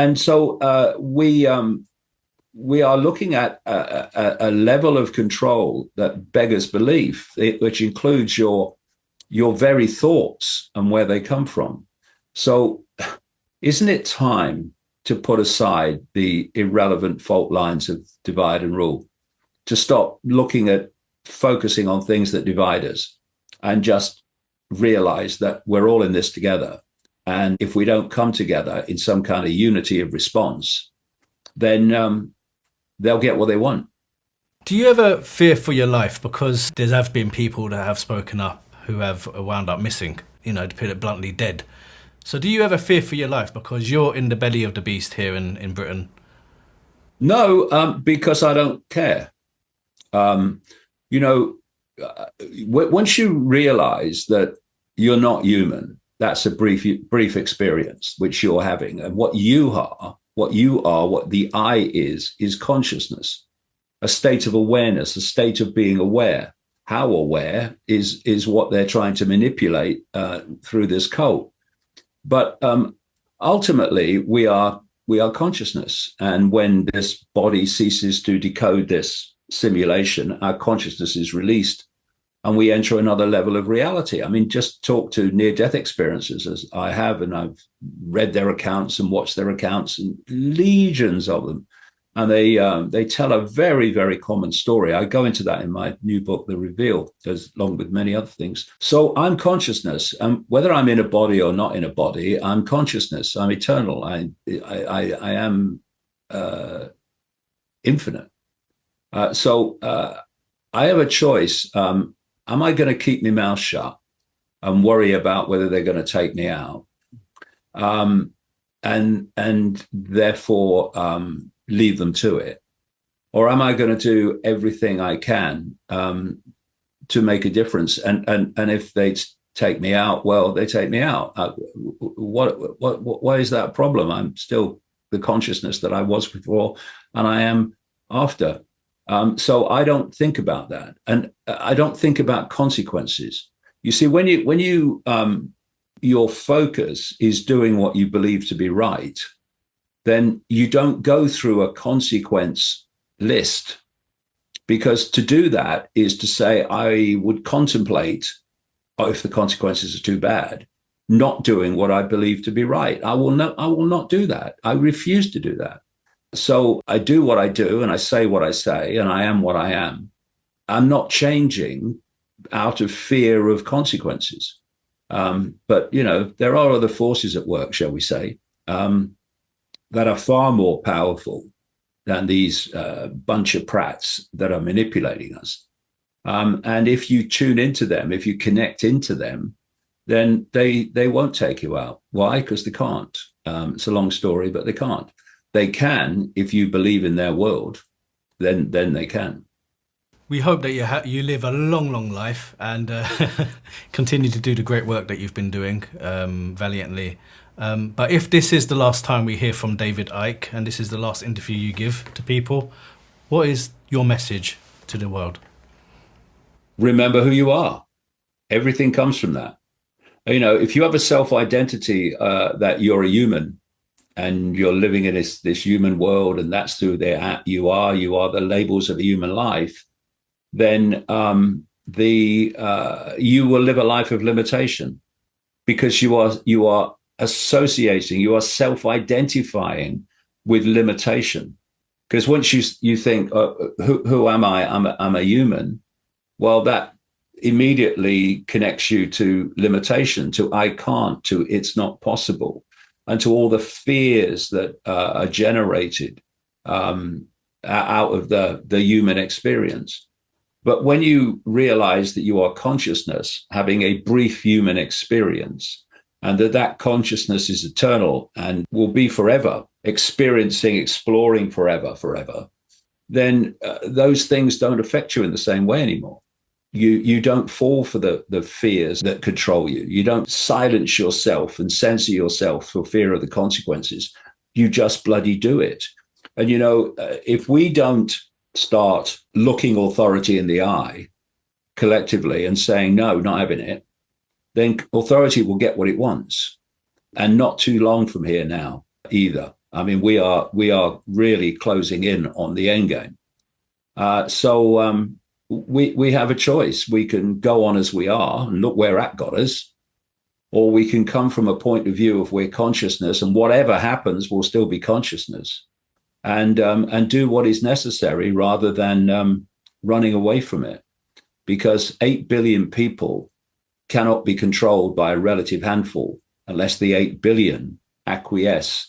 And so we are looking at a level of control that beggars belief, which includes your very thoughts and where they come from. So, isn't it time to put aside the irrelevant fault lines of divide and rule, to stop looking at focusing on things that divide us and just realize that we're all in this together? And if we don't come together in some kind of unity of response, then they'll get what they want. Do you ever fear for your life? Because there have been people that have spoken up who have wound up missing, to put it bluntly, dead. So do you ever fear for your life because you're in the belly of the beast here in Britain? No, because I don't care. You know, once you realize that you're not human, that's a brief experience which you're having, and what the I is consciousness, a state of awareness, a state of being aware. How aware is what they're trying to manipulate through this cult. But ultimately, we are consciousness, and when this body ceases to decode this simulation, our consciousness is released, and we enter another level of reality. I mean, just talk to near-death experiences, as I have, and I've read their accounts and watched their accounts, and legions of them. And they tell a very, very common story. I go into that in my new book, The Reveal, along with many other things. So I'm consciousness. Whether I'm in a body or not in a body, I'm consciousness. I'm eternal. I am infinite. So I have a choice. Am I going to keep my mouth shut and worry about whether they're going to take me out? And therefore leave them to it? Or am I going to do everything I can to make a difference? And if they take me out, well, they take me out. Why is that a problem? I'm still the consciousness that I was before, and I am after. So I don't think about that, and I don't think about consequences. You see, when you your focus is doing what you believe to be right, then you don't go through a consequence list, because to do that is to say, I would contemplate, if the consequences are too bad, not doing what I believe to be right. I will not do that. I refuse to do that. So I do what I do, and I say what I say, and I am what I am. I'm not changing out of fear of consequences. But, there are other forces at work, shall we say, that are far more powerful than these bunch of prats that are manipulating us. And if you tune into them, if you connect into them, then they won't take you out. Why? Because they can't. It's a long story, but they can't. They can if you believe in their world. Then they can. We hope that you live a long, long life and continue to do the great work that you've been doing valiantly. But if this is the last time we hear from David Icke, and this is the last interview you give to people, what is your message to the world? Remember who you are. Everything comes from that. If you have a self-identity that you're a human, and you're living in this human world, and that's through you are the labels of a human life, then you will live a life of limitation, because you are associating, you are self-identifying with limitation. Because once you think, who am I? I'm a human. Well, that immediately connects you to limitation, to I can't, to it's not possible, and to all the fears that are generated out of the human experience. But when you realize that you are consciousness having a brief human experience, and that consciousness is eternal and will be forever, exploring forever, then those things don't affect you in the same way anymore. You don't fall for the fears that control you. You don't silence yourself and censor yourself for fear of the consequences. You just bloody do it. And, if we don't start looking authority in the eye collectively and saying, no, not having it, then authority will get what it wants. And not too long from here now either. I mean, we are really closing in on the end game. So we have a choice. We can go on as we are and look where that got us, or we can come from a point of view of where consciousness, and whatever happens will still be consciousness, and do what is necessary rather than running away from it. Because 8 billion people cannot be controlled by a relative handful unless the 8 billion acquiesce